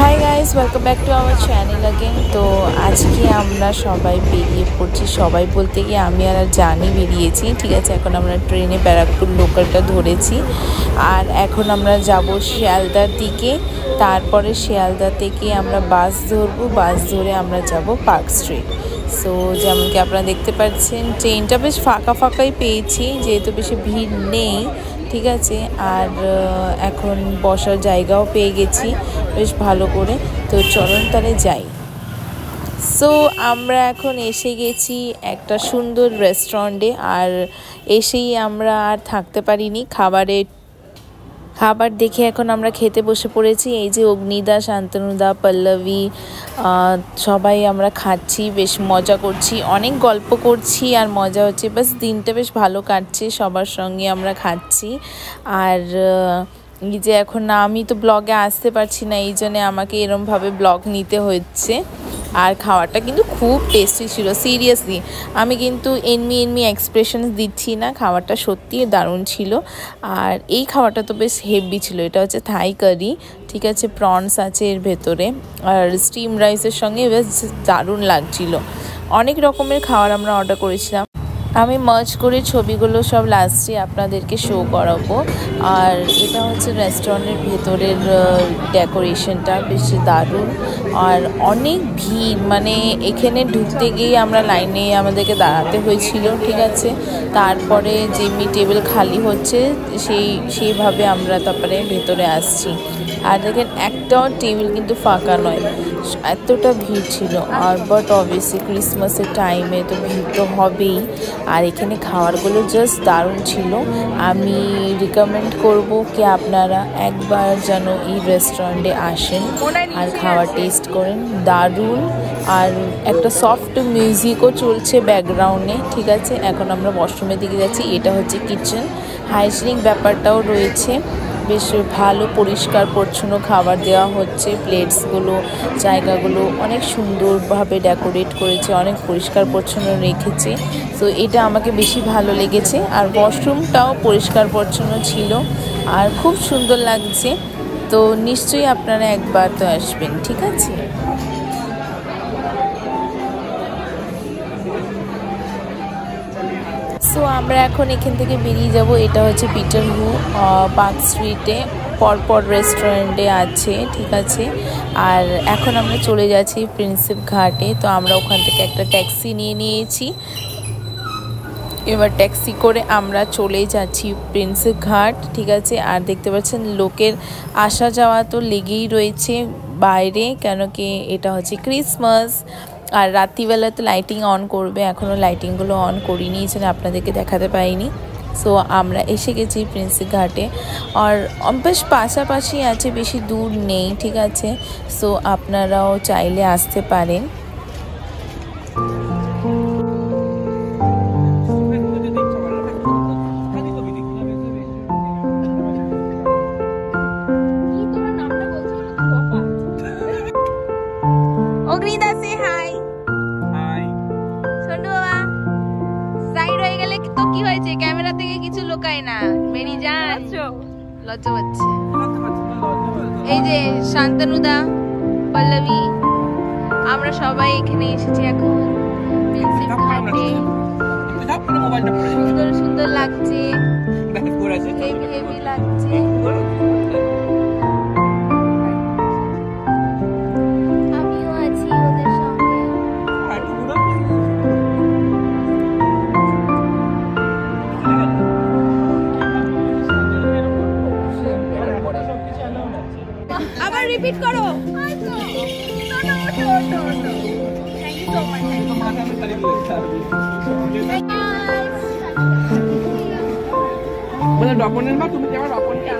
Hi guys, welcome back to our channel again. তো আজকে আমরা সবাই বেরিয়ে পড়ছি। সবাই বলতে গিয়ে আমি আর জানি বেরিয়েছি, ঠিক আছে। এখন আমরা ট্রেনে ব্যারাকপুর লোকালটা ধরেছি আর এখন আমরা যাব শিয়ালদার দিকে। তারপরে শিয়ালদা থেকে আমরা বাস ধরবো, বাস ধরে আমরা যাব পার্ক স্ট্রিট। সো যেমন কি আপনারা দেখতে পাচ্ছেন ট্রেনটা বেশ ফাঁকা ফাঁকাই পেয়েছি, যেহেতু বেশি ভিড় নেই, ঠিক আছে। আর এখন বসার জায়গাও পেয়ে গেছি বেশ ভালো করে। তো চলুন তাহলে যাই। সো আমরা এখন এসে গেছি একটা সুন্দর রেস্টুরেন্টে, আর এসেই আমরা আর থাকতে পারিনি। খাবার দেখে এখন আমরা খেতে বসে পড়েছি। এই যে অগ্নিদা, শান্তনুদা, পল্লবী সবাই আমরা খাচ্ছি, বেশ মজা করছি, অনেক গল্প করছি আর মজা হচ্ছে। বাস দিনটা বেশ ভালো কাটছে, সবার সঙ্গে আমরা খাচ্ছি। আর এই যে এখন আমি তো ব্লগে আসতে পারছি না, এই জন্যে আমাকে এরমভাবে ব্লগ নিতে হচ্ছে। আর খাওয়াটা কিন্তু খুব টেস্টি ছিল, সিরিয়াসলি। আমি কিন্তু এনমি এক্সপ্রেশন দিচ্ছি না, খাবারটা সত্যিই দারুণ ছিল। আর এই খাবারটা তো বেশ হেভি ছিল। এটা হচ্ছে থাই কারি, ঠিক আছে। প্রনস আছে এর ভেতরে, আর স্টিম রাইসের সঙ্গে বেশ দারুণ লাগছিল। অনেক রকমের খাবার আমরা অর্ডার করেছিলাম। আমি মার্চ করে ছবিগুলো সব লাস্টে আপনাদেরকে শো করাবো। আর এটা হচ্ছে রেস্টুরেন্টের ভেতরের ডেকোরেশনটা বেশ দারুণ। আর অনেক ভিড়, মানে এখানে ঢুকতে গিয়ে আমরা লাইনে আমাদেরকে দাঁড়াতে হয়েছিল, ঠিক আছে। তারপরে যেমনি টেবিল খালি হচ্ছে সেইভাবে আমরা তারপরে ভেতরে আসছি। আর দেখেন একটাও টেবিল কিন্তু ফাঁকা নয়, এতটা ভিড় ছিল। আর বাট অবভিয়াসলি ক্রিসমাসের টাইমে তো ভিড় তো হবেই। আর এখানে খাবারগুলো জাস্ট দারুণ ছিল। আমি রিকমেন্ড করব কি আপনারা একবার যেন এই রেস্টুরেন্টে আসেন আর খাবার টেস্ট করেন, দারুণ। আর একটা সফট মিউজিকও চলছে ব্যাকগ্রাউন্ডে, ঠিক আছে। এখন আমরা ওয়াশরুমের দিকে যাচ্ছি। এটা হচ্ছে কিচেন, হাইজিনিক ব্যাপারটাও রয়েছে, বেশ ভালো পরিষ্কার পরিচ্ছন্ন খাবার দেওয়া হচ্ছে। প্লেটসগুলো, জায়গাগুলো অনেক সুন্দরভাবে ডেকোরেট করেছে, অনেক পরিষ্কার পরিচ্ছন্ন রেখেছে। তো এটা আমাকে বেশি ভালো লেগেছে। আর ওয়াশরুমটাও পরিষ্কার পরিচ্ছন্ন ছিল আর খুব সুন্দর লাগছে। তো নিশ্চয়ই আপনারা একবার তো আসবেন, ঠিক আছে। সো আমরা এখন এখান থেকে বেরিয়ে যাব। এটা হচ্ছে পিটারহু পার্ক স্ট্রিটে পরপর রেস্টুরেন্টে আছে, ঠিক আছে। আর এখন আমরা চলে যাচ্ছি প্রিন্সেপ ঘাটে। তো আমরা ওখান থেকে একটা ট্যাক্সি নিয়ে নিয়েছি। এবার ট্যাক্সি করে আমরা চলে যাচ্ছি প্রিন্সেপ ঘাট, ঠিক আছে। আর দেখতে পাচ্ছেন লোকের আসা যাওয়া তো লেগেই রয়েছে বাইরে, কেন কি এটা হচ্ছে ক্রিসমাস। আর রাত্রিবেলা তো লাইটিং অন করবে, এখনও লাইটিংগুলো অন করিনি, এই জন্য আপনাদেরকে দেখাতে পাইনি। সো আমরা এসে গেছি প্রিন্সেপ ঘাটে। আর বেশ পাশাপাশি আছে, বেশি দূর নেই, ঠিক আছে। সো আপনারাও চাইলে আসতে পারেন। অগ্নিদা সে হাই। হাই সন্টু বাবা, সাইড হয়ে গেলে তো কি হয়েছে, ক্যামেরা থেকে কিছু লুকায় না, মেরি জান। লজ্জা পাচ্ছে। এই যে শান্তনুদা, পল্লবী, আমরা সবাই এখানে এসেছি এখন প্রিন্সেপ ঘাটে। সুন্দর সুন্দর লাগছে, হেভি হেভি লাগছে। আবার রিপিট করো। বলে ডপনের মা, তুমি কি আমার ডপনকে